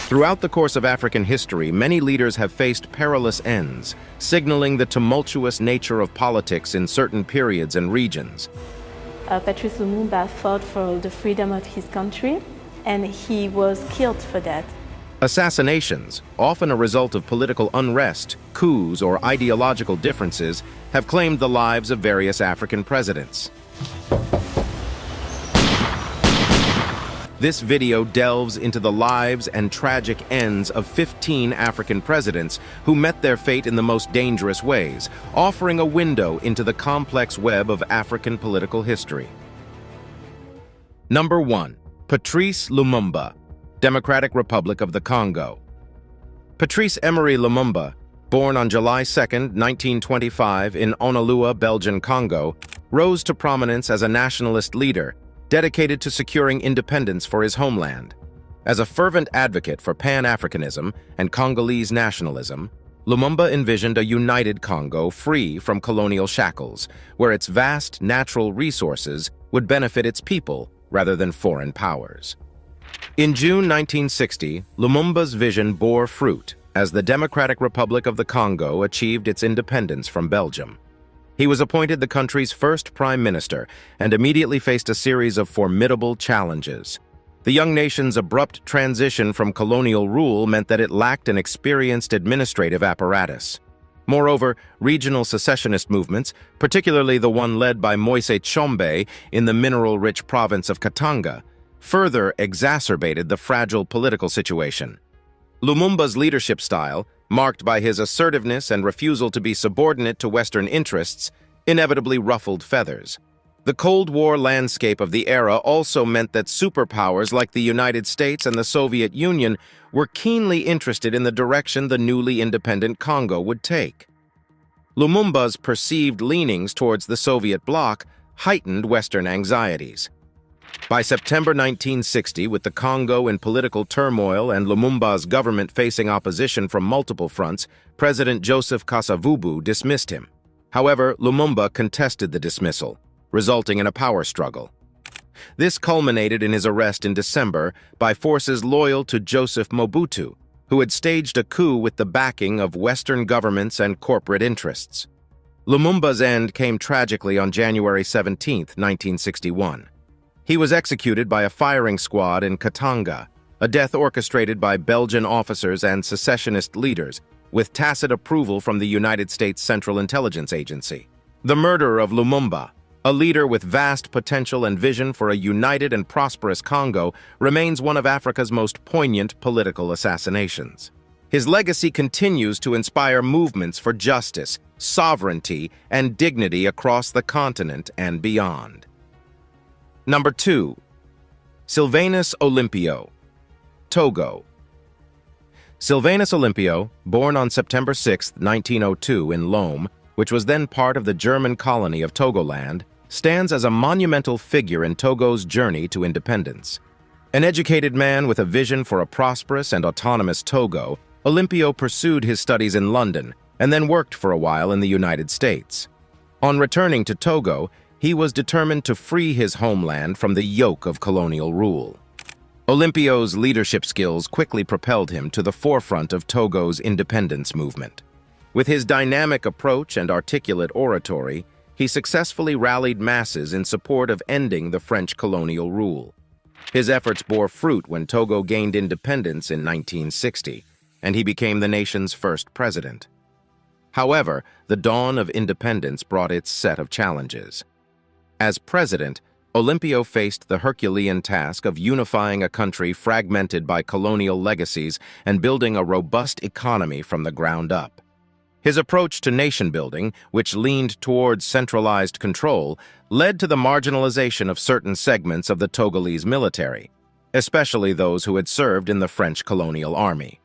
Throughout the course of African history, many leaders have faced perilous ends, signaling the tumultuous nature of politics in certain periods and regions. Patrice Lumumba fought for the freedom of his country, and he was killed for that. Assassinations, often a result of political unrest, coups, or ideological differences, have claimed the lives of various African presidents. This video delves into the lives and tragic ends of 15 African presidents who met their fate in the most dangerous ways, offering a window into the complex web of African political history. Number 1. Patrice Lumumba, Democratic Republic of the Congo. Patrice Emery Lumumba, born on July 2, 1925 in Onalua, Belgian Congo, rose to prominence as a nationalist leader dedicated to securing independence for his homeland. As a fervent advocate for Pan-Africanism and Congolese nationalism, Lumumba envisioned a united Congo free from colonial shackles, where its vast natural resources would benefit its people rather than foreign powers. In June 1960, Lumumba's vision bore fruit as the Democratic Republic of the Congo achieved its independence from Belgium. He was appointed the country's first prime minister and immediately faced a series of formidable challenges. The young nation's abrupt transition from colonial rule meant that it lacked an experienced administrative apparatus. Moreover, regional secessionist movements, particularly the one led by Moise Tshombe in the mineral-rich province of Katanga, further exacerbated the fragile political situation. Lumumba's leadership style, marked by his assertiveness and refusal to be subordinate to Western interests, inevitably ruffled feathers. The Cold War landscape of the era also meant that superpowers like the United States and the Soviet Union were keenly interested in the direction the newly independent Congo would take. Lumumba's perceived leanings towards the Soviet bloc heightened Western anxieties. By September 1960, with the Congo in political turmoil and Lumumba's government facing opposition from multiple fronts, President Joseph Kasavubu dismissed him. However, Lumumba contested the dismissal, resulting in a power struggle. This culminated in his arrest in December by forces loyal to Joseph Mobutu, who had staged a coup with the backing of Western governments and corporate interests. Lumumba's end came tragically on January 17, 1961. He was executed by a firing squad in Katanga, a death orchestrated by Belgian officers and secessionist leaders, with tacit approval from the United States Central Intelligence Agency. The murder of Lumumba, a leader with vast potential and vision for a united and prosperous Congo, remains one of Africa's most poignant political assassinations. His legacy continues to inspire movements for justice, sovereignty, and dignity across the continent and beyond. Number 2. Sylvanus Olympio, Togo. Sylvanus Olympio, born on September 6, 1902 in Lome, which was then part of the German colony of Togoland, stands as a monumental figure in Togo's journey to independence. An educated man with a vision for a prosperous and autonomous Togo, Olympio pursued his studies in London and then worked for a while in the United States. On returning to Togo, he was determined to free his homeland from the yoke of colonial rule. Olympio's leadership skills quickly propelled him to the forefront of Togo's independence movement. With his dynamic approach and articulate oratory, he successfully rallied masses in support of ending the French colonial rule. His efforts bore fruit when Togo gained independence in 1960, and he became the nation's first president. However, the dawn of independence brought its set of challenges. As president, Olympio faced the Herculean task of unifying a country fragmented by colonial legacies and building a robust economy from the ground up. His approach to nation-building, which leaned towards centralized control, led to the marginalization of certain segments of the Togolese military, especially those who had served in the French colonial army.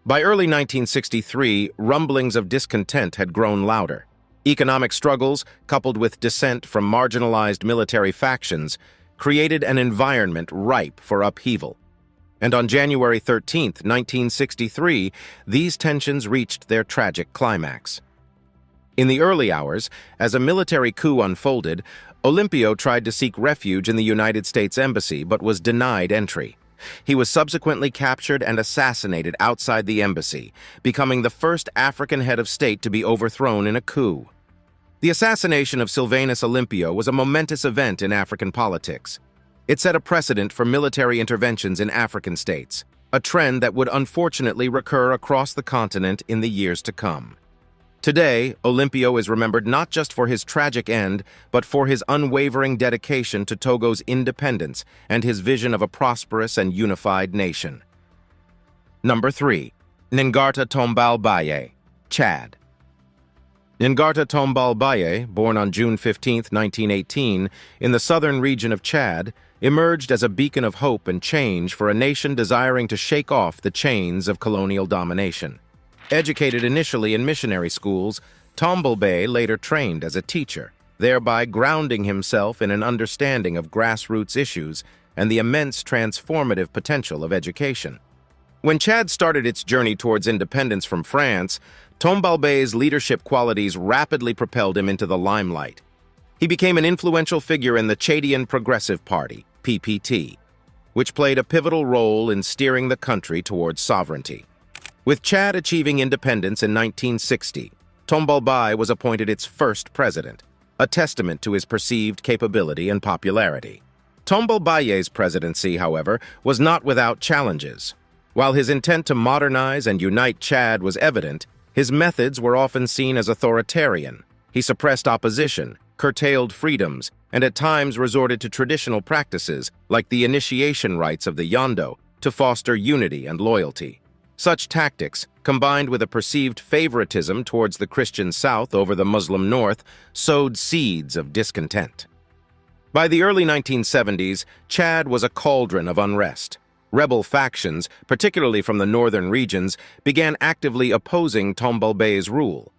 By early 1963, rumblings of discontent had grown louder. Economic struggles, coupled with dissent from marginalized military factions, created an environment ripe for upheaval. And on January 13, 1963, these tensions reached their tragic climax. In the early hours, as a military coup unfolded, Olympio tried to seek refuge in the United States Embassy but was denied entry. He was subsequently captured and assassinated outside the embassy, becoming the first African head of state to be overthrown in a coup. The assassination of Sylvanus Olympio was a momentous event in African politics. It set a precedent for military interventions in African states, a trend that would unfortunately recur across the continent in the years to come. Today, Olympio is remembered not just for his tragic end, but for his unwavering dedication to Togo's independence and his vision of a prosperous and unified nation. Number 3. Ngarta Tombal Baye, Chad. Ngarta Tombal Baye, born on June 15, 1918, in the southern region of Chad, emerged as a beacon of hope and change for a nation desiring to shake off the chains of colonial domination. Educated initially in missionary schools, Tombal Baye later trained as a teacher, thereby grounding himself in an understanding of grassroots issues and the immense transformative potential of education. When Chad started its journey towards independence from France, Tombal Baye's leadership qualities rapidly propelled him into the limelight. He became an influential figure in the Chadian Progressive Party, PPT, which played a pivotal role in steering the country towards sovereignty. With Chad achieving independence in 1960, Tombal Baye was appointed its first president, a testament to his perceived capability and popularity. Tombal Baye's presidency, however, was not without challenges. While his intent to modernize and unite Chad was evident, his methods were often seen as authoritarian. He suppressed opposition, curtailed freedoms, and at times resorted to traditional practices like the initiation rites of the Yondo to foster unity and loyalty. Such tactics, combined with a perceived favoritism towards the Christian South over the Muslim North, sowed seeds of discontent. By the early 1970s, Chad was a cauldron of unrest. Rebel factions, particularly from the northern regions, began actively opposing Tombal Baye's rule.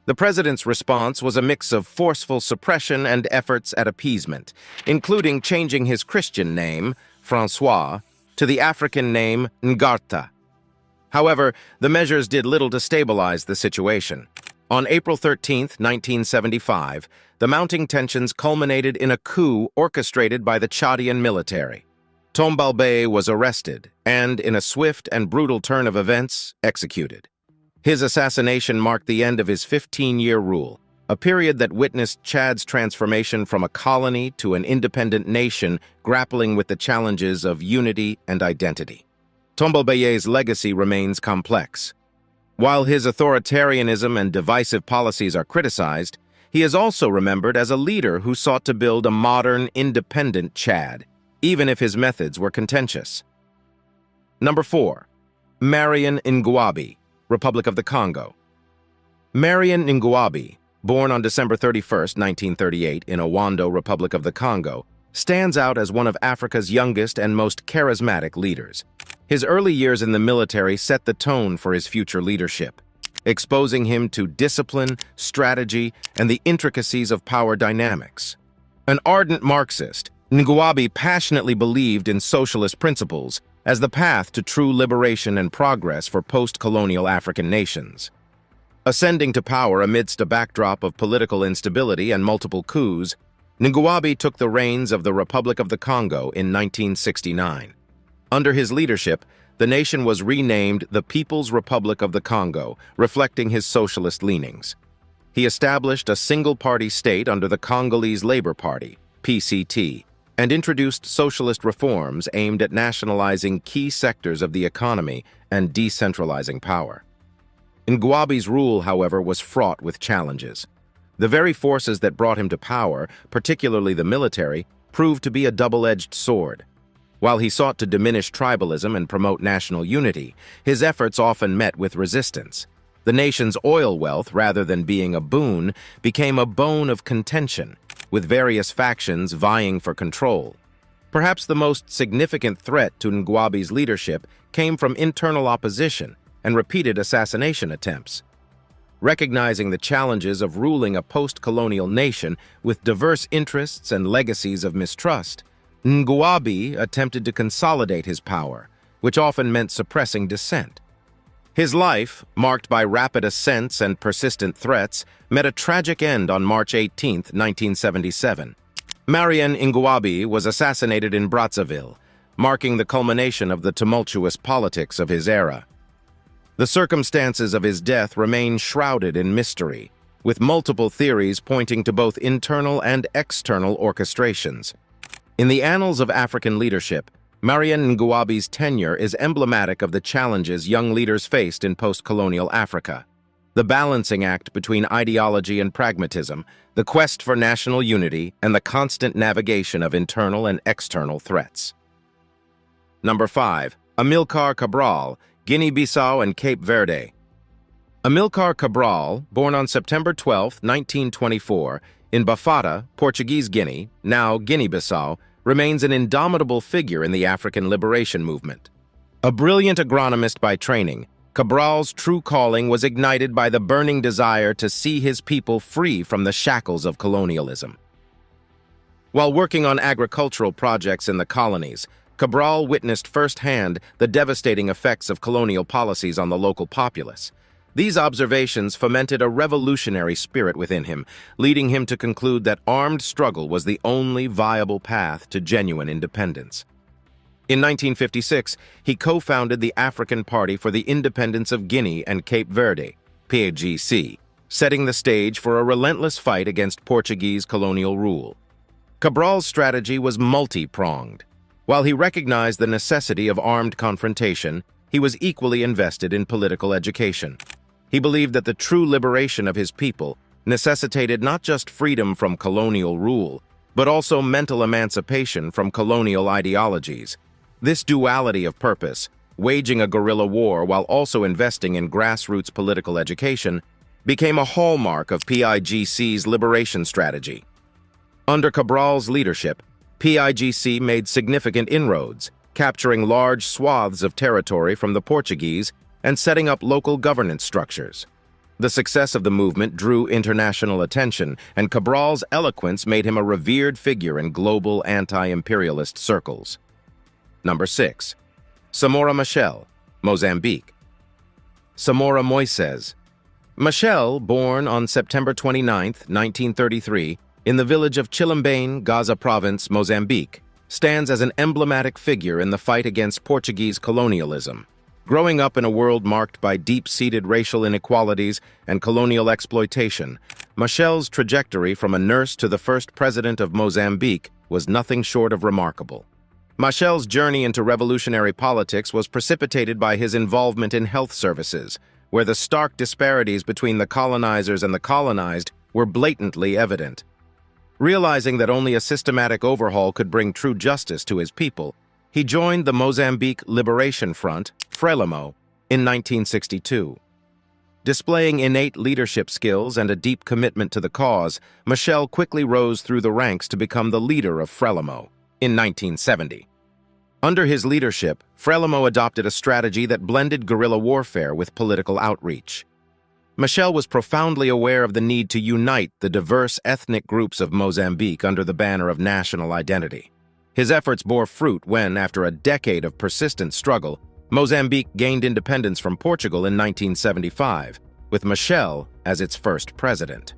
The president's response was a mix of forceful suppression and efforts at appeasement, including changing his Christian name, François, to the African name Ngarta. However, the measures did little to stabilize the situation. On April 13, 1975, the mounting tensions culminated in a coup orchestrated by the Chadian military. Tombal Baye was arrested and, in a swift and brutal turn of events, executed. His assassination marked the end of his 15-year rule, a period that witnessed Chad's transformation from a colony to an independent nation grappling with the challenges of unity and identity. Tombal Baye's legacy remains complex. While his authoritarianism and divisive policies are criticized, he is also remembered as a leader who sought to build a modern, independent Chad, even if his methods were contentious. Number 4. Marion Ngouabi, Republic of the Congo. Marion Ngouabi, born on December 31, 1938, in Owondo, Republic of the Congo, stands out as one of Africa's youngest and most charismatic leaders. His early years in the military set the tone for his future leadership, exposing him to discipline, strategy, and the intricacies of power dynamics. An ardent Marxist, Ngouabi passionately believed in socialist principles as the path to true liberation and progress for post-colonial African nations. Ascending to power amidst a backdrop of political instability and multiple coups, Ngouabi took the reins of the Republic of the Congo in 1969. Under his leadership, the nation was renamed the People's Republic of the Congo, reflecting his socialist leanings. He established a single-party state under the Congolese Labor Party, PCT, and introduced socialist reforms aimed at nationalizing key sectors of the economy and decentralizing power. Ngouabi's rule, however, was fraught with challenges. The very forces that brought him to power, particularly the military, proved to be a double-edged sword. While he sought to diminish tribalism and promote national unity, his efforts often met with resistance. The nation's oil wealth, rather than being a boon, became a bone of contention, with various factions vying for control. Perhaps the most significant threat to Ngouabi's leadership came from internal opposition and repeated assassination attempts. Recognizing the challenges of ruling a post-colonial nation with diverse interests and legacies of mistrust, Ngouabi attempted to consolidate his power, which often meant suppressing dissent. His life, marked by rapid ascents and persistent threats, met a tragic end on March 18, 1977. Marion Ngouabi was assassinated in Brazzaville, marking the culmination of the tumultuous politics of his era. The circumstances of his death remain shrouded in mystery, with multiple theories pointing to both internal and external orchestrations. In the annals of African leadership, Mariam Ngouabi's tenure is emblematic of the challenges young leaders faced in post-colonial Africa. The balancing act between ideology and pragmatism, the quest for national unity, and the constant navigation of internal and external threats. Number 5. Amilcar Cabral, Guinea-Bissau and Cape Verde. Amilcar Cabral, born on September 12, 1924, in Bafata, Portuguese Guinea, now Guinea-Bissau, remains an indomitable figure in the African liberation movement. A brilliant agronomist by training, Cabral's true calling was ignited by the burning desire to see his people free from the shackles of colonialism. While working on agricultural projects in the colonies, Cabral witnessed firsthand the devastating effects of colonial policies on the local populace. These observations fomented a revolutionary spirit within him, leading him to conclude that armed struggle was the only viable path to genuine independence. In 1956, he co-founded the African Party for the Independence of Guinea and Cape Verde, PAGC, setting the stage for a relentless fight against Portuguese colonial rule. Cabral's strategy was multi-pronged. While he recognized the necessity of armed confrontation, he was equally invested in political education. He believed that the true liberation of his people necessitated not just freedom from colonial rule, but also mental emancipation from colonial ideologies. This duality of purpose, waging a guerrilla war while also investing in grassroots political education, became a hallmark of PIGC's liberation strategy. Under Cabral's leadership, PIGC made significant inroads, capturing large swaths of territory from the Portuguese and setting up local governance structures. The success of the movement drew international attention, and Cabral's eloquence made him a revered figure in global anti-imperialist circles. Number 6. Samora Machel, Mozambique. Samora Moises. Machel, born on September 29, 1933, in the village of Chilambane, Gaza Province, Mozambique, stands as an emblematic figure in the fight against Portuguese colonialism. Growing up in a world marked by deep-seated racial inequalities and colonial exploitation, Machel's trajectory from a nurse to the first president of Mozambique was nothing short of remarkable. Machel's journey into revolutionary politics was precipitated by his involvement in health services, where the stark disparities between the colonizers and the colonized were blatantly evident. Realizing that only a systematic overhaul could bring true justice to his people, he joined the Mozambique Liberation Front, Frelimo, in 1962. Displaying innate leadership skills and a deep commitment to the cause, Machel quickly rose through the ranks to become the leader of Frelimo in 1970. Under his leadership, Frelimo adopted a strategy that blended guerrilla warfare with political outreach. Machel was profoundly aware of the need to unite the diverse ethnic groups of Mozambique under the banner of national identity. His efforts bore fruit when, after a decade of persistent struggle, Mozambique gained independence from Portugal in 1975, with Machel as its first president.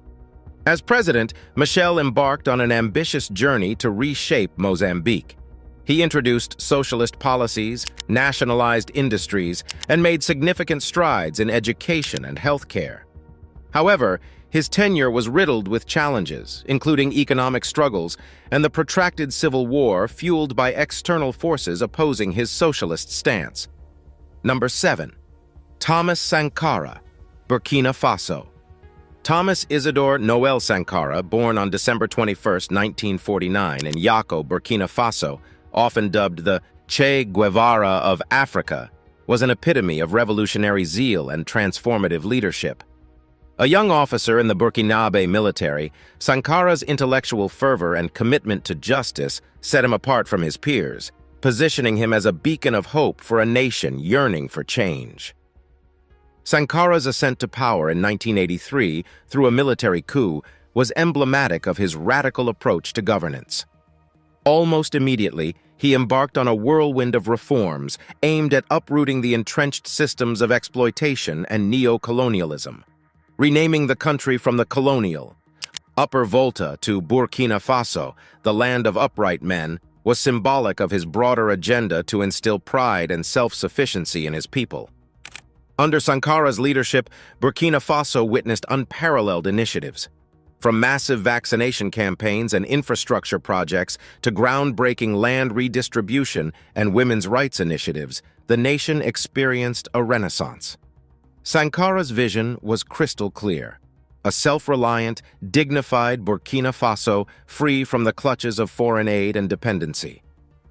As president, Machel embarked on an ambitious journey to reshape Mozambique. He introduced socialist policies, nationalized industries, and made significant strides in education and healthcare. However, his tenure was riddled with challenges, including economic struggles and the protracted civil war fueled by external forces opposing his socialist stance. Number 7. Thomas Sankara, Burkina Faso. Thomas Isidore Noel Sankara, born on December 21, 1949, in Yako, Burkina Faso, often dubbed the Che Guevara of Africa, was an epitome of revolutionary zeal and transformative leadership. A young officer in the Burkinabe military, Sankara's intellectual fervor and commitment to justice set him apart from his peers, positioning him as a beacon of hope for a nation yearning for change. Sankara's ascent to power in 1983 through a military coup was emblematic of his radical approach to governance. Almost immediately, he embarked on a whirlwind of reforms aimed at uprooting the entrenched systems of exploitation and neo-colonialism. Renaming the country from the colonial, Upper Volta, to Burkina Faso, the land of upright men, was symbolic of his broader agenda to instill pride and self-sufficiency in his people. Under Sankara's leadership, Burkina Faso witnessed unparalleled initiatives. From massive vaccination campaigns and infrastructure projects to groundbreaking land redistribution and women's rights initiatives, the nation experienced a renaissance. Sankara's vision was crystal clear: a self-reliant, dignified Burkina Faso free from the clutches of foreign aid and dependency.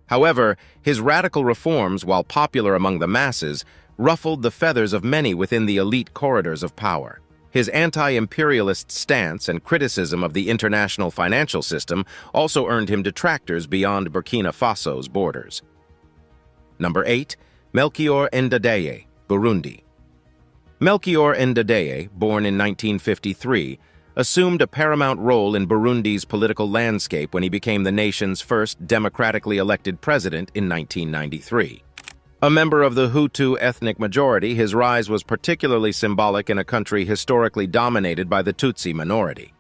However, his radical reforms, while popular among the masses, ruffled the feathers of many within the elite corridors of power. His anti-imperialist stance and criticism of the international financial system also earned him detractors beyond Burkina Faso's borders. Number 8. Melchior Ndadaye, Burundi. Melchior Ndadaye, born in 1953, assumed a paramount role in Burundi's political landscape when he became the nation's first democratically elected president in 1993. A member of the Hutu ethnic majority, his rise was particularly symbolic in a country historically dominated by the Tutsi minority.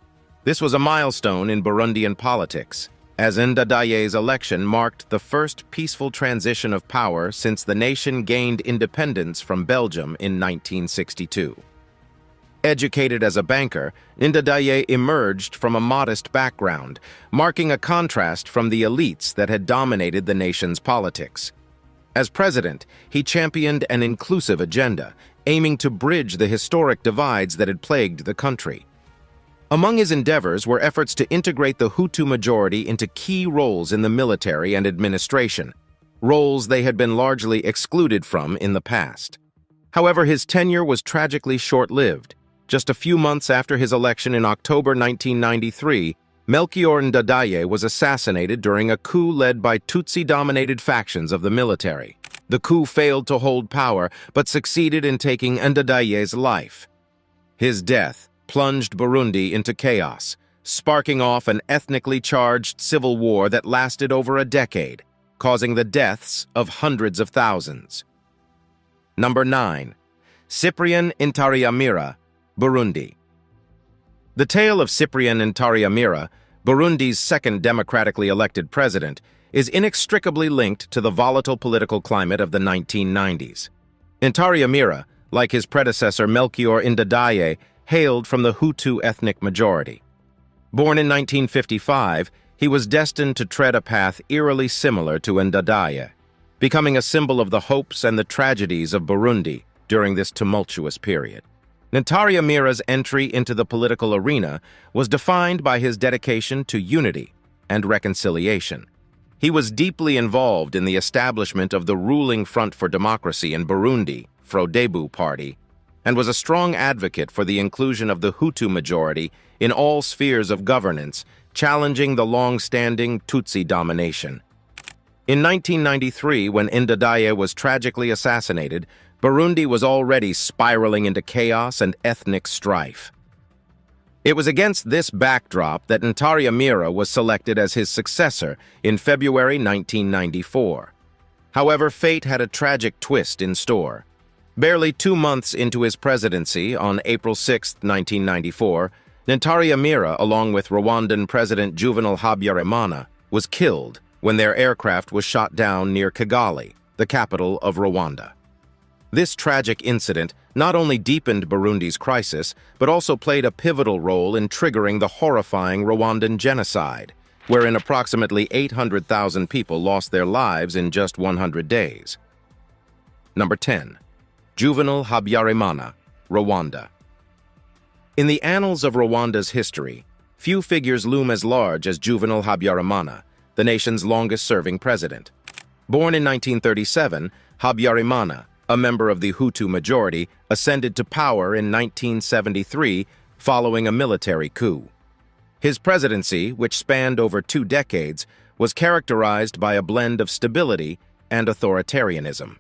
This was a milestone in Burundian politics, as Ndadaye's election marked the first peaceful transition of power since the nation gained independence from Belgium in 1962. Educated as a banker, Ndadaye emerged from a modest background, marking a contrast from the elites that had dominated the nation's politics. As president, he championed an inclusive agenda, aiming to bridge the historic divides that had plagued the country. Among his endeavors were efforts to integrate the Hutu majority into key roles in the military and administration, roles they had been largely excluded from in the past. However, his tenure was tragically short-lived. Just a few months after his election in October 1993, Melchior Ndadaye was assassinated during a coup led by Tutsi-dominated factions of the military. The coup failed to hold power, but succeeded in taking Ndadaye's life. His death plunged Burundi into chaos, sparking off an ethnically charged civil war that lasted over a decade, causing the deaths of hundreds of thousands. Number 9. Cyprien Ntaryamira, Burundi. The tale of Cyprien Ntaryamira, Burundi's second democratically elected president, is inextricably linked to the volatile political climate of the 1990s. Ntaryamira, like his predecessor Melchior Ndadaye, hailed from the Hutu ethnic majority. Born in 1955, he was destined to tread a path eerily similar to Ndadaye, becoming a symbol of the hopes and the tragedies of Burundi during this tumultuous period. Ntaryamira's entry into the political arena was defined by his dedication to unity and reconciliation. He was deeply involved in the establishment of the ruling Front for Democracy in Burundi, Frodebu Party, and was a strong advocate for the inclusion of the Hutu majority in all spheres of governance, challenging the long-standing Tutsi domination. In 1993, when Ndadaye was tragically assassinated, Burundi was already spiraling into chaos and ethnic strife. It was against this backdrop that Ntaryamira was selected as his successor in February 1994. However, fate had a tragic twist in store. Barely 2 months into his presidency, on April 6, 1994, Ntaryamira, along with Rwandan President Juvenal Habyarimana, was killed when their aircraft was shot down near Kigali, the capital of Rwanda. This tragic incident not only deepened Burundi's crisis, but also played a pivotal role in triggering the horrifying Rwandan genocide, wherein approximately 800,000 people lost their lives in just 100 days. Number 10. Juvenal Habyarimana, Rwanda. In the annals of Rwanda's history, few figures loom as large as Juvenal Habyarimana, the nation's longest-serving president. Born in 1937, Habyarimana, a member of the Hutu majority, ascended to power in 1973 following a military coup. His presidency, which spanned over 2 decades, was characterized by a blend of stability and authoritarianism.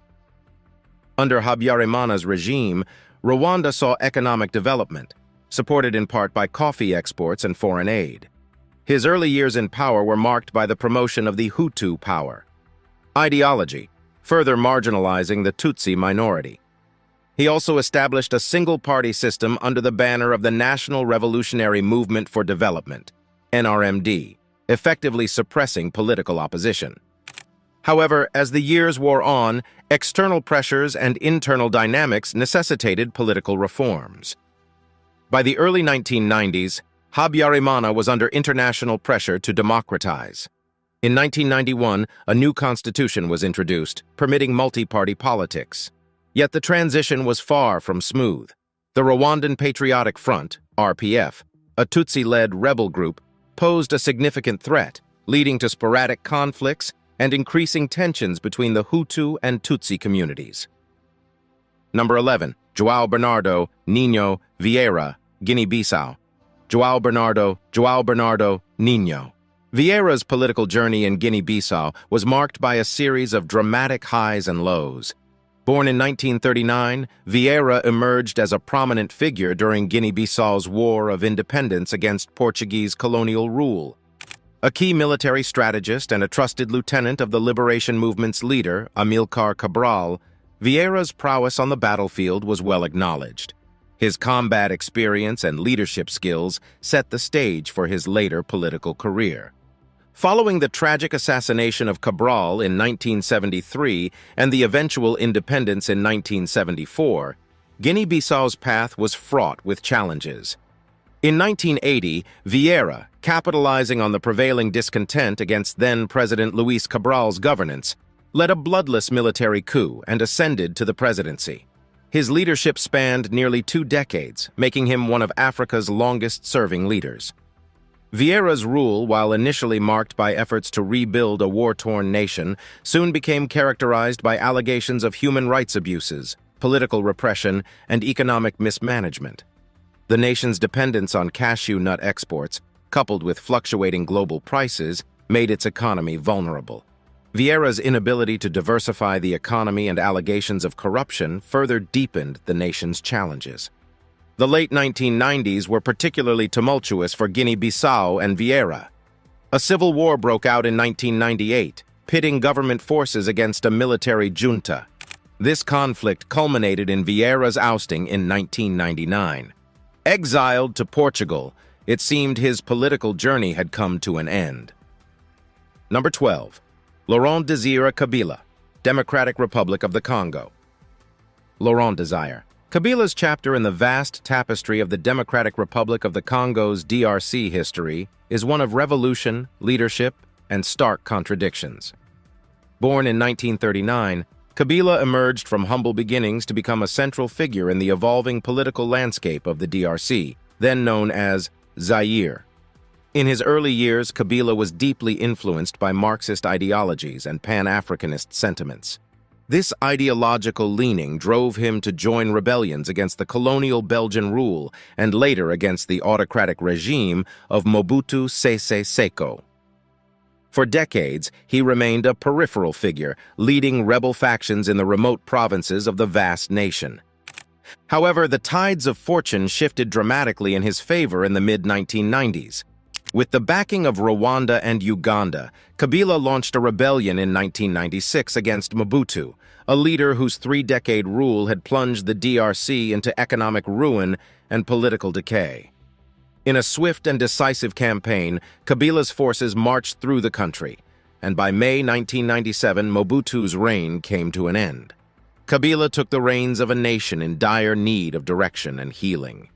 Under Habyarimana's regime, Rwanda saw economic development, supported in part by coffee exports and foreign aid. His early years in power were marked by the promotion of the Hutu power ideology, further marginalizing the Tutsi minority. He also established a single-party system under the banner of the National Revolutionary Movement for Development, NRMD, effectively suppressing political opposition. However, as the years wore on, external pressures and internal dynamics necessitated political reforms. By the early 1990s, Habyarimana was under international pressure to democratize. In 1991, a new constitution was introduced, permitting multi-party politics. Yet the transition was far from smooth. The Rwandan Patriotic Front, RPF, a Tutsi-led rebel group, posed a significant threat, leading to sporadic conflicts and increasing tensions between the Hutu and Tutsi communities. Number 11. João Bernardo Nino Vieira, Guinea-Bissau. João Bernardo Nino. Vieira's political journey in Guinea-Bissau was marked by a series of dramatic highs and lows. Born in 1939, Vieira emerged as a prominent figure during Guinea-Bissau's War of Independence against Portuguese colonial rule. A key military strategist and a trusted lieutenant of the liberation movement's leader, Amilcar Cabral, Vieira's prowess on the battlefield was well acknowledged. His combat experience and leadership skills set the stage for his later political career. Following the tragic assassination of Cabral in 1973 and the eventual independence in 1974, Guinea-Bissau's path was fraught with challenges. In 1980, Vieira, capitalizing on the prevailing discontent against then-President Luis Cabral's governance, led a bloodless military coup and ascended to the presidency. His leadership spanned nearly 2 decades, making him one of Africa's longest-serving leaders. Vieira's rule, while initially marked by efforts to rebuild a war-torn nation, soon became characterized by allegations of human rights abuses, political repression, and economic mismanagement. The nation's dependence on cashew nut exports, coupled with fluctuating global prices, made its economy vulnerable. Vieira's inability to diversify the economy and allegations of corruption further deepened the nation's challenges. The late 1990s were particularly tumultuous for Guinea-Bissau and Vieira. A civil war broke out in 1998, pitting government forces against a military junta. This conflict culminated in Vieira's ousting in 1999. Exiled to Portugal, it seemed his political journey had come to an end. Number 12. Laurent Désiré Kabila, Democratic Republic of the Congo. Laurent Désiré. Kabila's chapter in the vast tapestry of the Democratic Republic of the Congo's DRC history is one of revolution, leadership, and stark contradictions. Born in 1939, Kabila emerged from humble beginnings to become a central figure in the evolving political landscape of the DRC, then known as Zaire. In his early years, Kabila was deeply influenced by Marxist ideologies and Pan-Africanist sentiments. This ideological leaning drove him to join rebellions against the colonial Belgian rule and later against the autocratic regime of Mobutu Sese Seko. For decades, he remained a peripheral figure, leading rebel factions in the remote provinces of the vast nation. However, the tides of fortune shifted dramatically in his favor in the mid-1990s. With the backing of Rwanda and Uganda, Kabila launched a rebellion in 1996 against Mobutu, a leader whose 3-decade rule had plunged the DRC into economic ruin and political decay. In a swift and decisive campaign, Kabila's forces marched through the country, and by May 1997, Mobutu's reign came to an end. Kabila took the reins of a nation in dire need of direction and healing.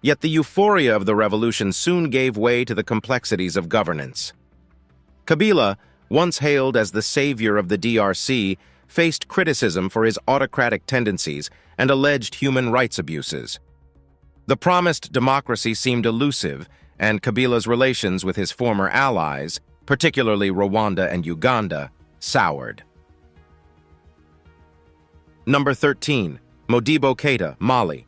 Yet the euphoria of the revolution soon gave way to the complexities of governance. Kabila, once hailed as the savior of the DRC, faced criticism for his autocratic tendencies and alleged human rights abuses. The promised democracy seemed elusive, and Kabila's relations with his former allies, particularly Rwanda and Uganda, soured. Number 13. Modibo Keïta, Mali.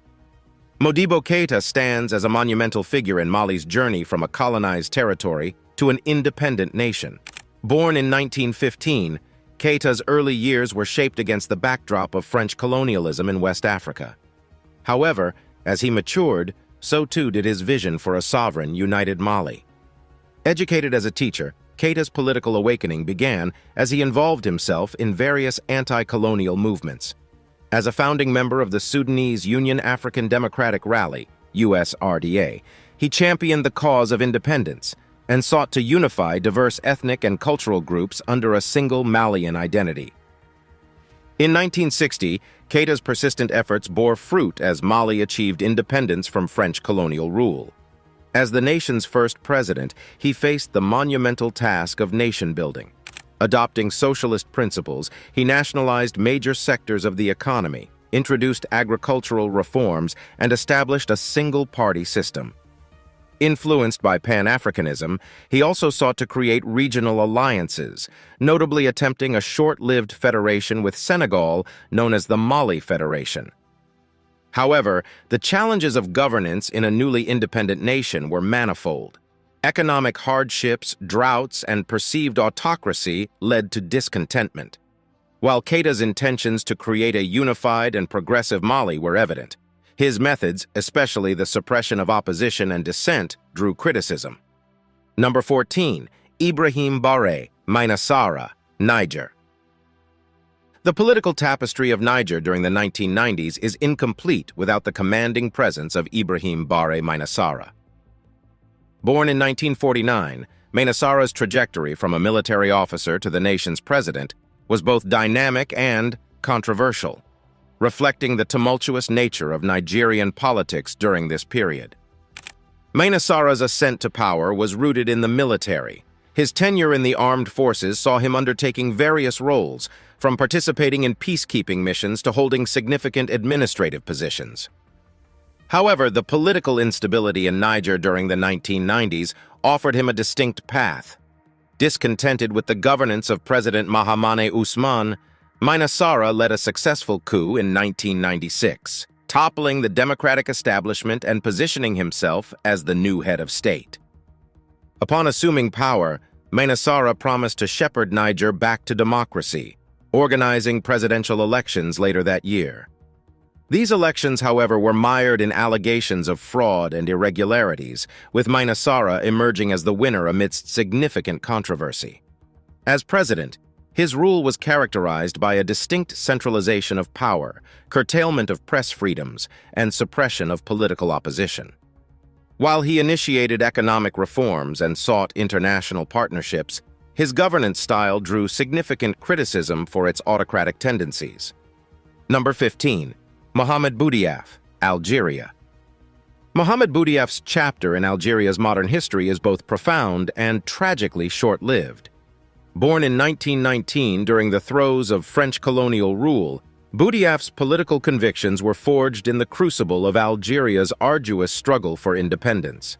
Modibo Keïta stands as a monumental figure in Mali's journey from a colonized territory to an independent nation. Born in 1915, Keïta's early years were shaped against the backdrop of French colonialism in West Africa. However, as he matured, so too did his vision for a sovereign, united Mali. Educated as a teacher, Keïta's political awakening began as he involved himself in various anti-colonial movements. As a founding member of the Sudanese Union African Democratic Rally, USRDA, he championed the cause of independence, and sought to unify diverse ethnic and cultural groups under a single Malian identity. In 1960, Keita's persistent efforts bore fruit as Mali achieved independence from French colonial rule. As the nation's first president, he faced the monumental task of nation-building. Adopting socialist principles, he nationalized major sectors of the economy, introduced agricultural reforms, and established a single-party system. Influenced by Pan-Africanism, he also sought to create regional alliances, notably attempting a short-lived federation with Senegal known as the Mali Federation. However, the challenges of governance in a newly independent nation were manifold. Economic hardships, droughts, and perceived autocracy led to discontentment. While Keita's intentions to create a unified and progressive Mali were evident, his methods, especially the suppression of opposition and dissent, drew criticism. Number 14. Ibrahim Barre, Mainasara, Niger. The political tapestry of Niger during the 1990s is incomplete without the commanding presence of Ibrahim Barre Mainasara. Born in 1949, Mainasara's trajectory from a military officer to the nation's president was both dynamic and controversial, reflecting the tumultuous nature of Nigerian politics during this period. Mainasara's ascent to power was rooted in the military. His tenure in the armed forces saw him undertaking various roles, from participating in peacekeeping missions to holding significant administrative positions. However, the political instability in Niger during the 1990s offered him a distinct path. Discontented with the governance of President Mahamadou Usman, Mainasara led a successful coup in 1996, toppling the democratic establishment and positioning himself as the new head of state. Upon assuming power, Mainasara promised to shepherd Niger back to democracy, organizing presidential elections later that year. These elections, however, were mired in allegations of fraud and irregularities, with Mainasara emerging as the winner amidst significant controversy. As president, his rule was characterized by a distinct centralization of power, curtailment of press freedoms, and suppression of political opposition. While he initiated economic reforms and sought international partnerships, his governance style drew significant criticism for its autocratic tendencies. Number 15. Mohamed Boudiaf, Algeria. Mohamed Boudiaf's chapter in Algeria's modern history is both profound and tragically short-lived. Born in 1919 during the throes of French colonial rule, Boudiaf's political convictions were forged in the crucible of Algeria's arduous struggle for independence.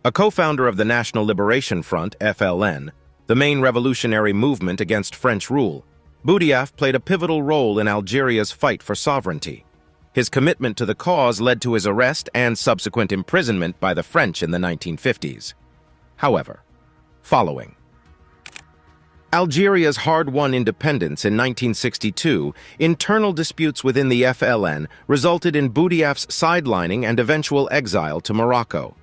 A co-founder of the National Liberation Front, FLN, the main revolutionary movement against French rule, Boudiaf played a pivotal role in Algeria's fight for sovereignty. His commitment to the cause led to his arrest and subsequent imprisonment by the French in the 1950s. However, following Algeria's hard-won independence in 1962, internal disputes within the FLN resulted in Boudiaf's sidelining and eventual exile to Morocco.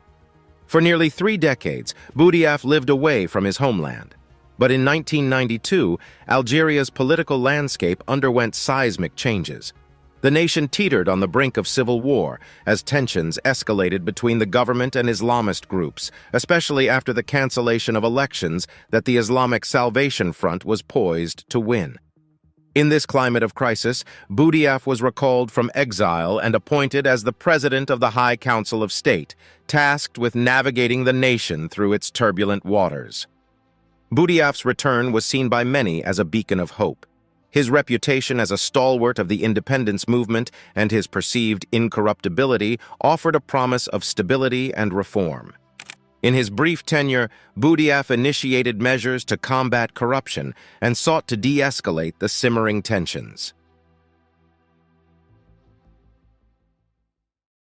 For nearly 3 decades, Boudiaf lived away from his homeland. But in 1992, Algeria's political landscape underwent seismic changes. The nation teetered on the brink of civil war as tensions escalated between the government and Islamist groups, especially after the cancellation of elections that the Islamic Salvation Front was poised to win. In this climate of crisis, Boudiaf was recalled from exile and appointed as the president of the High Council of State, tasked with navigating the nation through its turbulent waters. Boudiaf's return was seen by many as a beacon of hope. His reputation as a stalwart of the independence movement and his perceived incorruptibility offered a promise of stability and reform. In his brief tenure, Boudiaf initiated measures to combat corruption and sought to de-escalate the simmering tensions.